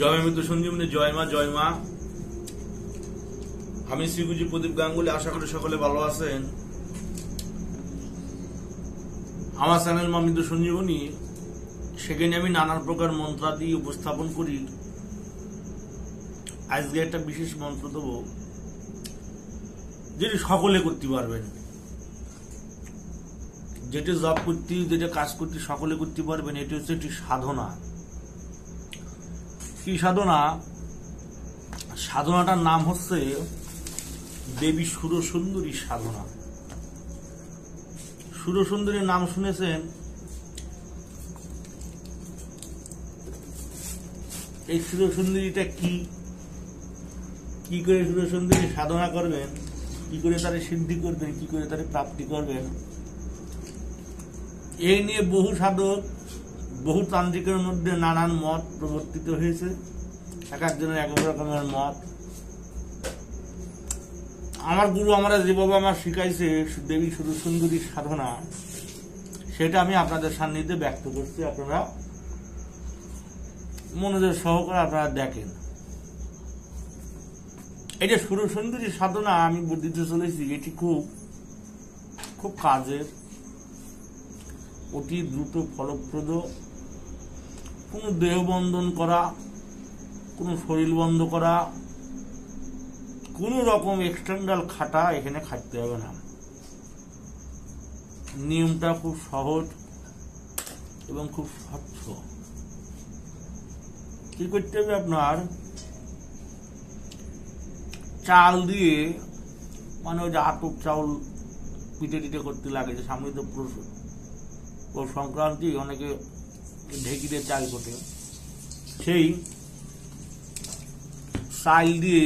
জয় মৃত্যু সঞ্জীবনী, জয় মা জয় মা। আমি শ্রীগুজি প্রদীপ গাঙ্গুলি, আশা করি সকলে ভালো আছেন। আমার চ্যানেল মা মৃত্যু সঞ্জীবনী, সেখানে আমি নানান প্রকার মন্ত্রাদি উপস্থাপন করি। আজকে একটা বিশেষ মন্ত্র দেব, যেটি সকলে করতে পারবেন, যেটি জব করতে, যেটা কাজ করতে সকলে করতে পারবেন। এটি হচ্ছে একটি সাধনা। কি সাধনা? সাধনাটার নাম হচ্ছে দেবী সুরসুন্দরী সাধনা। সুরসুন্দরীর নাম শুনেছেন? এই সুরসুন্দরীটা কি করে সুরসুন্দরী সাধনা করবেন, কি করে তারে সিদ্ধি করবেন, কি করে তারে প্রাপ্তি করবেন, এই নিয়ে বহু সাধক, বহু তান্ত্রিকের মধ্যে নানান মত প্রবর্তিত হয়েছে। এক একজনের এক এক রকমের মত। আমার গুরু আমরা যেভাবে আমার শিখাইছে দেবী সুরসুন্দরী সাধনা, সেটা আমি আপনাদের সান্নিধ্যে ব্যক্ত করছি। আপনারা মনোযোগ সহকারে আপনারা দেখেন। এই যে সুরসুন্দরী সাধনা আমি দিতে চলেছি, এটি খুব কাজের, অতি দ্রুত ফলপ্রদ। কোনো দেহ বন্ধন করা, কোনো শরীর বন্ধ করা, কোন রকম এক্সটার্নাল খাটা এখানে খাটতে হবে না। নিয়মটা খুব সহজ এবং খুব স্বচ্ছ। কি করতে হবে? আপনার চাল দিয়ে, মানে ওই যে আতপ চাউল পিঠে টিটে করতে লাগে, যে সামনে তো সংক্রান্তি, অনেকে ঢেকিতে চাল কোটে, সেই চাল দিয়ে,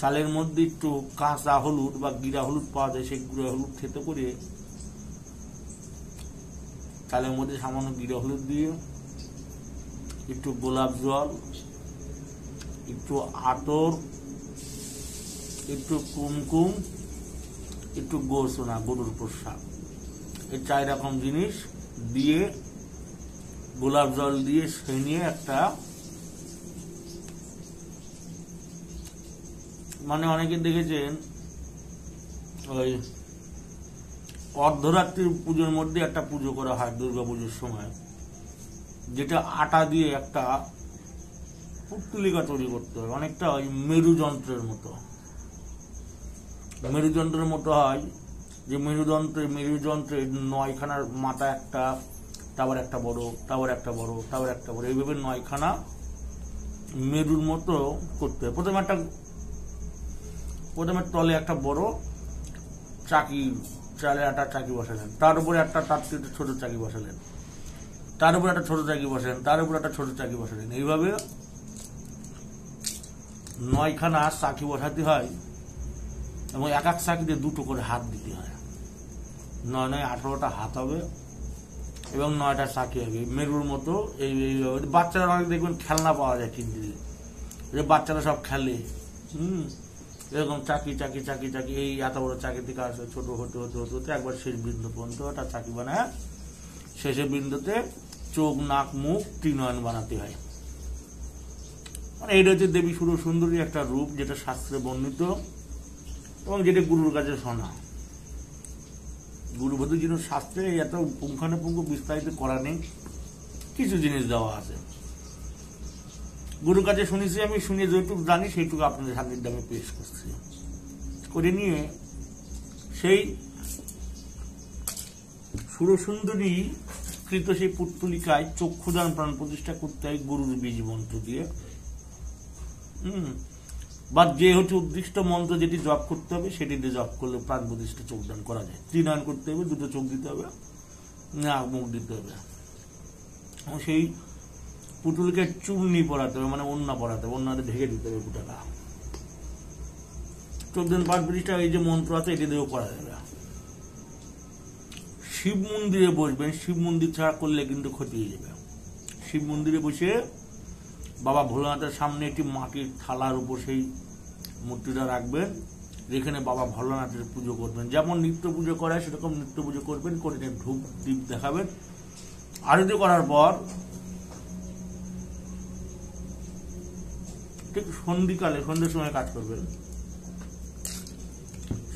চালের মধ্যে একটু কাঁচা হলুদ বা গিরা হলুদ পাওয়া যায়, সেই গুঁড়া হলুদ থেতো করে চালের মধ্যে সামান্য গিরা হলুদ দিয়ে, একটু গোলাপ জল, একটু আতর, একটু কুমকুম, একটু গোসনা, গরুর প্রসাদ, এই 4 রকম জিনিস দিয়ে, গোলাপ জল দিয়ে সেনিয়ে একটা, মানে অনেকে দেখেছেন ওই অর্ধরাত্রির পুজোর মধ্যে একটা পুজো করা হয় দুর্গা পুজোর সময়, যেটা আটা দিয়ে একটা পুত্তলিকা তৈরি করতে হয়, অনেকটা ওই মেরুযন্ত্রের মতো হয়। যে মেরুযন্ত্রে 9খানার মাথা একটা, তারপর একটা বড়, তারপর একটা বড়, তারপর একটা বড়, এইভাবে 9খানা মেরুর মতো করতে হয়। প্রথমে তলে একটা বড় চাকি, চালের আটা চাকি বসালেন, তার উপরে একটা তার থেকে ছোট চাকি বসালেন, তার উপরে একটা ছোট চাকি বসালেন, তার উপরে একটা ছোট চাকি বসালেন। এইভাবে 9খানা চাকি বসাতে হয় এবং এক এক চাকিতে 2টো করে হাত দিতে হয়। 9 18টা হাত হবে এবং 9টা চাকি হবে মেরুর মতো। এইভাবে বাচ্চারা অনেক দেখবেন খেলনা পাওয়া যায় কিনতে, যে বাচ্চারা সব খেলে, এরকম চাকি চাকি চাকি চাকি, এই এত বড় চাকি থেকে আসে ছোট হতে হতে হতে হতে একবার শেষ বিন্দু পর্যন্ত একটা চাকি বানায়, শেষের বিন্দুতে চোখ, নাক, মুখ, ত্রিনয়ন বানাতে হয়। মানে এইটা হচ্ছে দেবী সুরসুন্দরী একটা রূপ, যেটা শাস্ত্রে বর্ণিত এবং যেটা গুরুর কাছে শোনা। গুরুবধূ জিনিস শাস্ত্রে এত পুঙ্খানুপুঙ্খ বিস্তারিত করা নেই, কিছু জিনিস দেওয়া আছে। গুরুর কাছে শুনেছি আমি, শুনে যেটুকু জানি সেইটুকু আপনাদের সান্নিধ্যে আমি পেশ করছি। করে নিয়ে সেই সুরসুন্দরী কৃত সেই পুত্তলিকায় চক্ষুদান প্রাণ প্রতিষ্ঠা করতে হয় গুরুর বীজ মন্ত্র দিয়ে। বা যে হচ্ছে উদ্দিষ্ট মন্ত্র যেটি জপ করতে হবে, সেটি দিয়ে জপ করলে প্রাণ প্রতিষ্ঠা চোখদান করা যায়। ত্রিনয়ন করতে হবে, 2টো চোখ দিতে হবে, নাক মুখ দিতে হবে। সেই পুতুলকে চূর্ণি পরাতে হবে, মানে ওন্না পরাতে হবে, ওন্নাতে ঢেকে দিতে হবে পুটাটা। 14 প্রাণ প্রতিষ্ঠা এই যে মন্ত্র আছে, এটি দিয়েও করা যাবে। শিব মন্দিরে বসবেন, শিব মন্দির ছাড়া করলে কিন্তু ক্ষতি হয়ে যাবে। শিব মন্দিরে বসে বাবা ভোলানাথের সামনে একটি মাটির থালার উপর সেই মূর্তিটা রাখবেন, যেখানে বাবা ভোলানাথের পুজো করবেন। যেমন নিত্য পুজো করা হয় সেরকম নিত্য পুজো করবেন, করে ধূপ দ্বীপ দেখাবেন। আরতি করার পর ঠিক সন্ধিকালে, সন্ধ্যের সময় কাজ করবেন।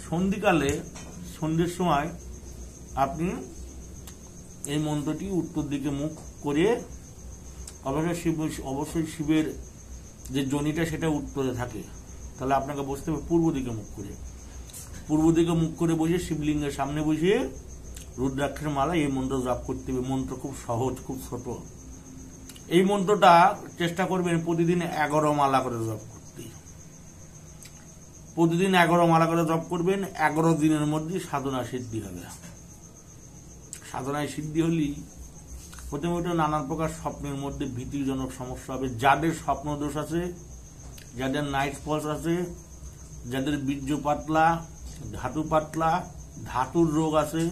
সন্ধিকালে, সন্ধ্যের সময় আপনি এই মন্ত্রটি উত্তর দিকে মুখ করে, অবশ্যই শিবের যে জনিটা সেটা উত্তরে থাকে, তাহলে আপনাকে বসতে হবে পূর্ব দিকে মুখ করে। পূর্ব দিকে মুখ করে বসে শিবলিঙ্গের সামনে বসিয়ে রুদ্রাক্ষের মালা এই মন্ত্র জপ করতে হবে। মন্ত্র খুব সহজ, খুব ছোট। এই মন্ত্রটা চেষ্টা করবেন প্রতিদিন 11 মালা করে জপ করতে। প্রতিদিন 11 মালা করে জপ করবেন। 11 দিনের মধ্যে সাধনা সিদ্ধি হবে। সাধনায় সিদ্ধি হলেই প্রথমে নানান প্রকার স্বপ্নের মধ্যে ভীতিজনক সমস্যা হবে। যাদের স্বপ্ন দোষ আছে, যাদের নাইট ফলস আছে, যাদের বীর্য পাতলা, ধাতু পাতলা, ধাতুর রোগ আছে,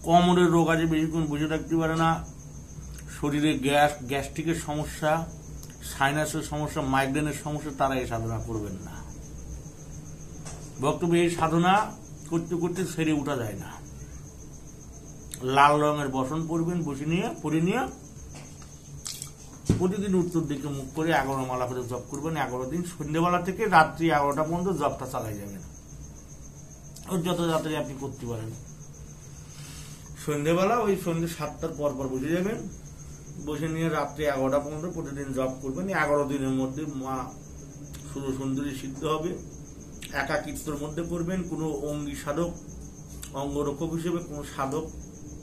কোমরের রোগ আছে, বেশিক্ষণ বসে থাকতে পারে না, শরীরে গ্যাস্ট্রিকের সমস্যা, সাইনাসের সমস্যা, মাইগ্রেনের সমস্যা, তারা এই সাধনা করবেন না। বক্তব্য, এই সাধনা করতে করতে সেরে উঠা যায় না। লাল রঙের বসন পরবেন, পরে নিয়ে প্রতিদিন উত্তর দিকে মুখ করে 11 মালা করে জপ করবেন। 11 দিন সন্ধ্যেবেলা থেকে রাত্রি 11টা পর্যন্ত জপটা চালাই যাবেন। যত তাড়াতাড়ি আপনি করতে পারেন। সন্ধ্যেবেলা ওই সন্ধ্যে 7টার পর বসে যাবেন। বসে নিয়ে রাত্রি 11টা পর্যন্ত প্রতিদিন জপ করবেন। 11 দিনের মধ্যে মা সুর সুন্দরী সিদ্ধ হবে। একাকিত্বের মধ্যে করবেন। কোনো অঙ্গী সাধক, অঙ্গরক্ষক হিসেবে কোনো সাধক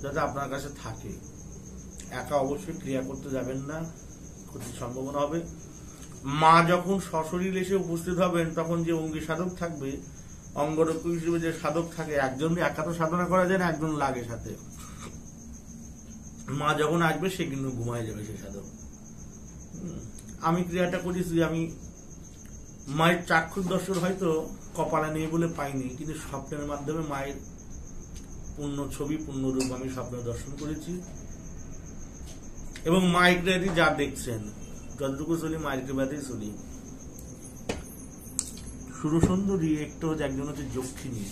যাতে আপনার কাছে থাকে। একা অবশ্যই ক্রিয়া করতে যাবেন না, ক্ষতির সম্ভাবনা হবে। মা যখন সশরীর এসে উপস্থিত হবেন, তখন যে অঙ্গী সাধক থাকবে, অঙ্গরক্ষক হিসেবে যে সাধক থাকে, একজন একা তো সাধনা করা যায় না, একজন লাগে সাথে। মা যখন আসবে সে কিন্তু ঘুমায় যাবে সে সাধক। আমি ক্রিয়াটা করেছি, আমি মায়ের চাক্ষুষ দর্শন হয়তো কপালে নেই বলে পাইনি, কিন্তু স্বপ্নের মাধ্যমে মায়ের পূর্ণ ছবি, পূর্ণ রূপ আমি স্বপ্নে দর্শন করেছি। এবং মায়ের ক্রিয়াটি যা দেখছেন, যতটুকু চলি মায়ের ক্রিয়াতেই চলি। সুরসুন্দরী একটা হচ্ছে, একজন হচ্ছে যক্ষিণী,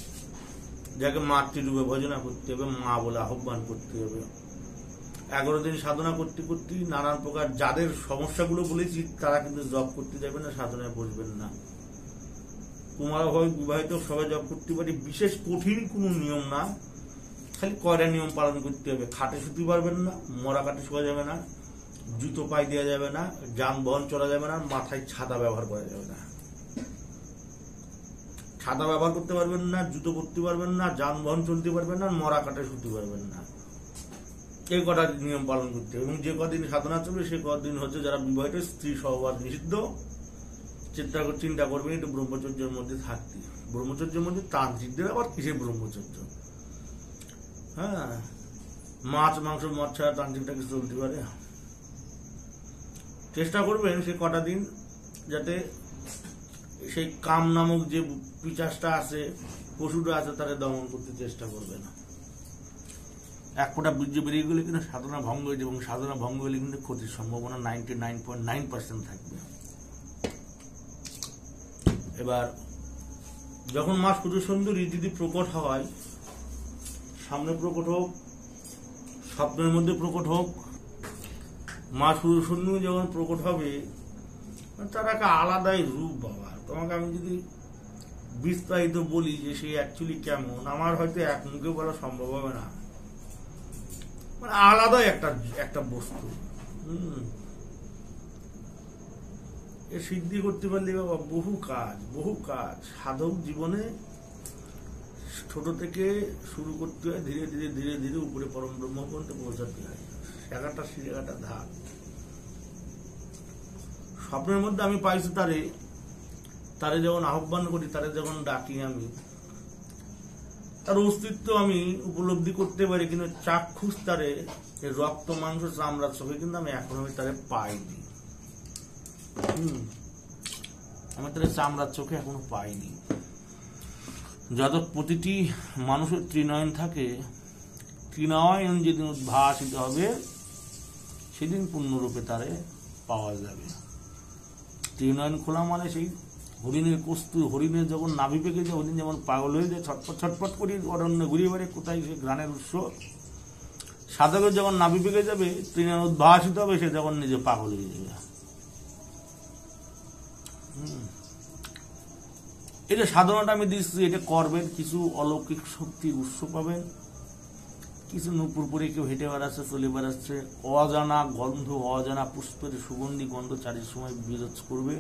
যাকে মাতৃরূপে ভজনা করতে হবে, মা বলে আহ্বান করতে হবে। 11 দিন সাধনা করতে করতে নানান প্রকার যাদের সমস্যাগুলো বলেছি, তারা কিন্তু জব করতে যাবেন না, সাধনায় বসবেন না। কুমার হয়, বিবাহিত, সবাই জব করতে পারি। বিশেষ কঠিন কোনো নিয়ম না, খালি কয়টা নিয়ম পালন করতে হবে। খাটে শুতে পারবেন না, মরা কাটে শোয়া যাবে না, জুতো পায়ে দেওয়া যাবে না, যানবাহন চলা যাবে না, মাথায় ছাতা ব্যবহার করা যাবে না। ছাতা ব্যবহার করতে পারবেন না, জুতো পরতে পারবেন না, যানবাহন চলতে পারবেন না, মরা কাটে শুতে পারবেন না। এই কটা নিয়ম পালন করতে হবে। এবং যে কদিন সাধনা চলবে সে কদিন হচ্ছে যারা বিবাহিত, স্ত্রী সহবাস নিষিদ্ধ। চিন্তা করবেন একটু ব্রহ্মচর্যের মধ্যে থাকতে। ব্রহ্মচর্যের মধ্যে তান্ত্রিকদের আবার কিসের ব্রহ্মচর্য? হ্যাঁ, মাছ মাংস মদ ছাড়া তান্ত্রিকটা কিছু চলতে পারে? চেষ্টা করবেন সে কটা দিন যাতে সেই কাম নামক যে পিচাসটা আছে, পশুটা আছে, তারা দমন করতে চেষ্টা করবে না। এক ফোঁটা বীর্য বেরিয়ে গেলে কিন্তু সাধনা ভঙ্গ হয়ে যাবে, এবং সাধনা ভঙ্গ হলে কিন্তু ক্ষতির সম্ভাবনা 99.9% থাকবে। এবার যখন মা সুরসুন্দরী যদি প্রকট হয়, সামনে প্রকট হোক, স্বপ্নের মধ্যে প্রকট হোক, মা সুরসুন্দরী যখন প্রকট হবে, তার একটা আলাদাই রূপ। বাবা, তোমাকে আমি যদি বিস্তারিত বলি যে সে অ্যাকচুয়ালি কেমন, আমার হয়তো এক মুখে বলা সম্ভব হবে না। মানে আলাদাই একটা বস্তু। এ সিদ্ধি করতে পারলে বাবা বহু কাজ সাধক জীবনে ছোট থেকে শুরু করতে হয়, ধীরে ধীরে ধীরে ধীরে উপরে পরম ব্রহ্ম পর্যন্ত পৌঁছাতে হয়। এগাটা সিগাটা ধাপ। স্বপ্নের মধ্যে আমি পাইছি তারে যখন আহ্বান করি, তারে যখন ডাকি, আমি তার অস্তিত্ব আমি উপলব্ধি করতে পারি, কিন্তু চাক্ষুষ তারে রক্ত মাংস চামড়ার চোখে কিন্তু আমি এখনো তারে পাইনি। আমি তারে চামড়ার চোখে এখনো পাইনি। যত প্রতিটি মানুষের ত্রিনয়ন থাকে, ত্রিনয়ন যেদিন উদ্ভাসিত হবে সেদিন পূর্ণরূপে তারে পাওয়া যাবে। ত্রিনয়ন খোলা মানে সেই হরিণের কস্তুর, হরিণের যখন নাভি পেকে যায়, হরিণ যেমন পাগল হয়ে যায়, ছটপট ছটপট করি অরণ্য ঘুরিয়ে বেড়ে, কোথায় সে গ্রানের উৎস। সাধকের যখন নাভি পেকে যাবে, ত্রিনয়ন উদ্ভাসিত হবে, সে যখন নিজে পাগল হয়ে যাবে। এটা সাধনাটা আমি দিচ্ছি, এটা করবেন, কিছু অলৌকিক শক্তির উৎস পাবেন। কিছু নূপুর পরে কেউ হেঁটে বেড়াচ্ছে, চলে বেড়াচ্ছে, অজানা গন্ধ, অজানা পুষ্পের সুগন্ধি গন্ধ চারির সময় বিরাজ করবে।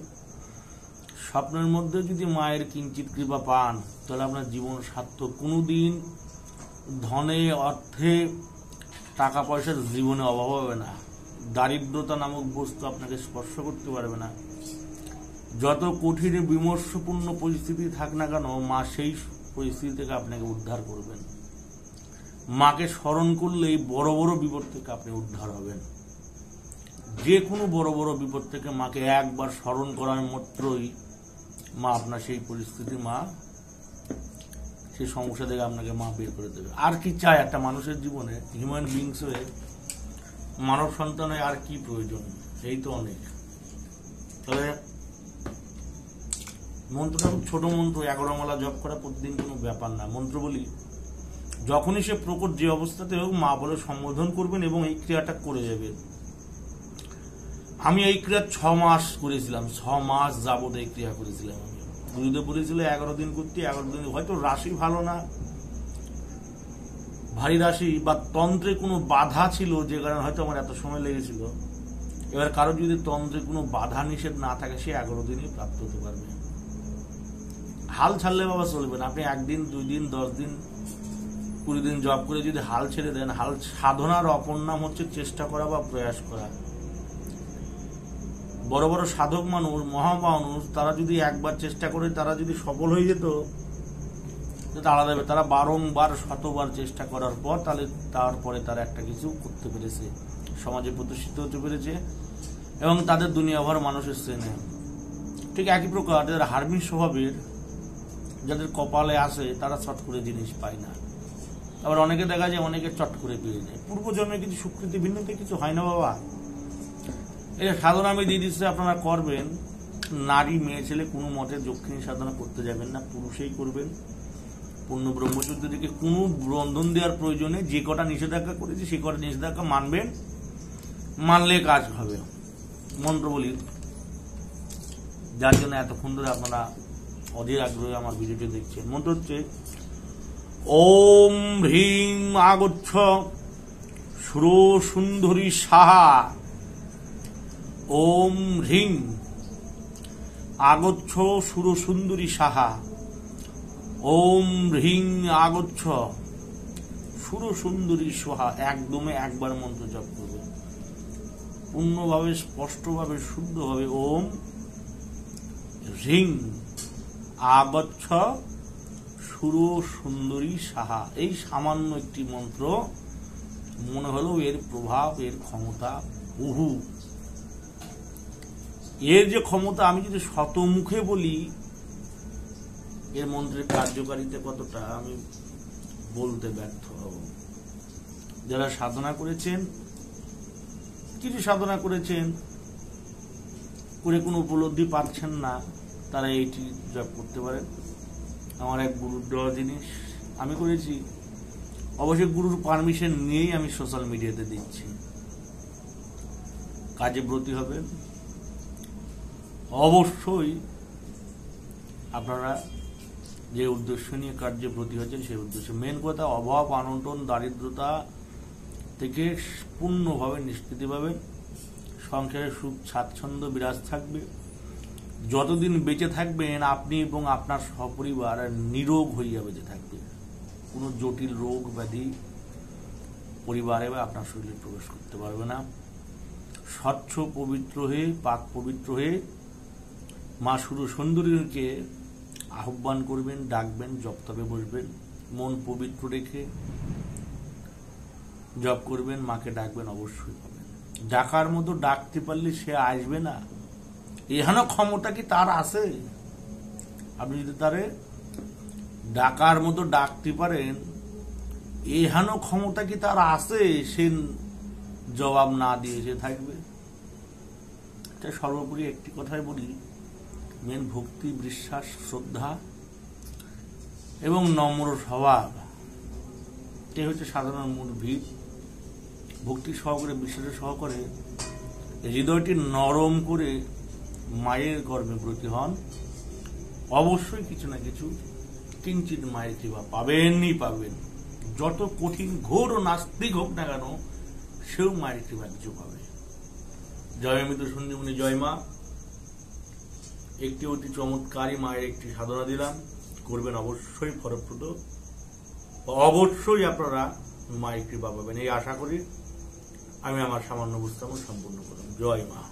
স্বপ্নের মধ্যে যদি মায়ের কিঞ্চিত কৃপা পান তাহলে আপনার জীবন সার্থক। কোনোদিন ধনে অর্থে টাকা পয়সার জীবনে অভাব হবে না। দারিদ্রতা নামক বস্তু আপনাকে স্পর্শ করতে পারবে না। যত কঠিন বিমর্ষপূর্ণ পরিস্থিতি থাক না কেন, মা সেই পরিস্থিতি থেকে আপনাকে উদ্ধার করবেন। মাকে স্মরণ করলেই বড় বড় বিপদ থেকে আপনি উদ্ধার হবেন। যে কোনো বড় বড় বিপদ থেকে মাকে একবার স্মরণ করার মাত্রই মা আপনার সেই পরিস্থিতি, মা সেই সমস্যা থেকে আপনাকে মা বের করে দেবে। আর কি চায় একটা মানুষের জীবনে? হিউম্যান বিংস হয়ে, মানব সন্তানে আর কি প্রয়োজন? এই তো অনেক। তবে মন্ত্রটা খুব ছোট মন্ত্র, 11 মালা জপ করা প্রতিদিন কোনো ব্যাপার না। মন্ত্র বলি, যখনই সে প্রকট যে অবস্থাতে হোক মা বলে সম্বোধন করবেন এবং এই ক্রিয়াটা করে যাবেন। আমি এই ক্রিয়া 6 মাস করেছিলাম, 6 মাস যাবত এই ক্রিয়া করেছিলাম। আমি গুরুদেব বলেছিল 11 দিন করতে, 11 দিন হয়তো রাশি ভালো না, ভারী রাশি বা তন্ত্রে কোনো বাধা ছিল যে কারণে হয়তো আমার এত সময় লেগেছিল। এবার কারো যদি তন্ত্রে কোনো বাধা নিষেধ না থাকে সে 11 দিনই প্রাপ্ত হতে পারবে। হাল ছাড়লে বাবা চলবে না। আপনি 1 দিন 2 দিন 10 দিন 20 দিন জব করে যদি হাল ছেড়ে দেন, হাল সাধনার অপর নাম হচ্ছে চেষ্টা করা বা প্রয়াস করা। বড় বড় সাধক মানুষ, মহামানুষ, তারা যদি একবার চেষ্টা করে তারা যদি সফল হয়ে যেত আলাদা হবে। তারা বারংবার শতবার চেষ্টা করার পর তারপরে তারা একটা কিছু করতে পেরেছে, সমাজে প্রতিষ্ঠিত হতে পেরেছে এবং তাদের দুনিয়াভর মানুষের চেনে। ঠিক একই প্রকার যারা হার্মিক স্বভাবের, যাদের কপালে আসে তারা চট করে জিনিস পায় না। আবার অনেকে দেখা যায় অনেকে চট করে পেয়ে যায়। পূর্বজন্মে কিছু স্বীকৃতি ভিন্নতে কিছু হয় না বাবা। এটা সাধনা আমি দিয়ে দিচ্ছি, আপনারা করবেন। নারী মেয়ে ছেলে কোনো মতে দক্ষিণী সাধনা করতে যাবেন না, পুরুষেই করবেন। পূর্ণ ব্রহ্মচর্যকে কোনো বন্ধন দেওয়ার প্রয়োজনে যে কটা নিষেধাজ্ঞা করেছি সে কটা নিষেধাজ্ঞা মানবেন, মানলে কাজ হবে। মন্ত্র বলি, যার জন্য এতক্ষণ ধরে আপনারা অধীর আগ্রহে আমার ভিডিওটি দেখছেন। মন্ত্র হচ্ছে ওম হ্রিং আগচ্ছ সুরসুন্দরী সাহা। ওম হ্রিং আগচ্ছ সুরসুন্দরী সাহা। ওম হ্রিং আগচ্ছ সুরসুন্দরী সাহা। একদমে একবার মন্ত্র জপ করবে, পূর্ণভাবে, স্পষ্টভাবে, শুদ্ধভাবে। ওম হ্রিং আগচ্ছ সুরসুন্দরী সাহা। এই সামান্য একটি মন্ত্র মনে হলো এর প্রভাব, এর ক্ষমতা বহু। এর যে ক্ষমতা আমি যদি শতমুখে বলি, এর মন্ত্রের কার্যকারিতা কতটা আমি বলতে ব্যর্থ হব। যারা সাধনা করেছেন, কিছু সাধনা করেছেন করে কোনো উপলব্ধি পাচ্ছেন না, তারা এইটি জপ করতে পারেন। আমার এক গুরুর দেওয়া জিনিস আমি করেছি, অবশ্যই গুরুর পারমিশন নিয়েই আমি সোশ্যাল মিডিয়াতে দিচ্ছি। কাজে ব্রতী হবেন অবশ্যই। আপনারা যে উদ্দেশ্য নিয়ে কার্যে ব্রতী হচ্ছেন সেই উদ্দেশ্য, মেন কথা অভাব অনটন দারিদ্রতা থেকে পূর্ণভাবে নিষ্কৃতি পাবেন। সংসারে সুখ স্বাচ্ছন্দ্য বিরাজ থাকবে। যতদিন বেঁচে থাকবেন আপনি এবং আপনার সপরিবার নিরোগ হইয়া বেঁচে থাকবে। কোনো জটিল রোগ ব্যাধি পরিবারে বা আপনার শরীরে প্রবেশ করতে পারবে না। স্বচ্ছ পবিত্র হয়ে, পাক পবিত্র হয়ে মা সুরসুন্দরীকে আহ্বান করবেন, ডাকবেন, জপতপে বসবেন। মন পবিত্র রেখে জপ করবেন, মাকে ডাকবেন, অবশ্যই পাবেন। ডাকার মতো ডাকতে পারলে সে আসবে না, এহেন ক্ষমতা কি তার আছে? আপনি যদি তারে ডাকার মতো ডাকতে পারেন, এহেন ক্ষমতা কি তার আছে সে জবাব না দিয়ে সে থাকবে? এটা সর্বোপরি একটি কথাই বলি, মেন ভক্তি, বিশ্বাস, শ্রদ্ধা এবং নম্র স্বভাব, এই হচ্ছে সাধারণ মূল ভিত। ভক্তি সহকারে, বিশ্বাসের সহকারে হৃদয়টি নরম করে মায়ের গর্ভে ব্রতী হন, অবশ্যই কিছু না কিছু কিঞ্চিত মায়ের কৃপা পাবেনই পাবেন। যত কঠিন ঘোর ও নাস্তিক হোক না কেন, সেও মায়ের কৃপা কিছু পাবে। জয় অমৃত সঞ্জীবনী, জয় মা। একটি অতি চমৎকারী মায়ের একটি সাধনা দিলাম, করবেন অবশ্যই ফলপ্রদ, অবশ্যই আপনারা মায়ের কৃপা পাবেন এই আশা করি আমি আমার সামান্য উপস্থাপন সম্পূর্ণ করলাম। জয় মা।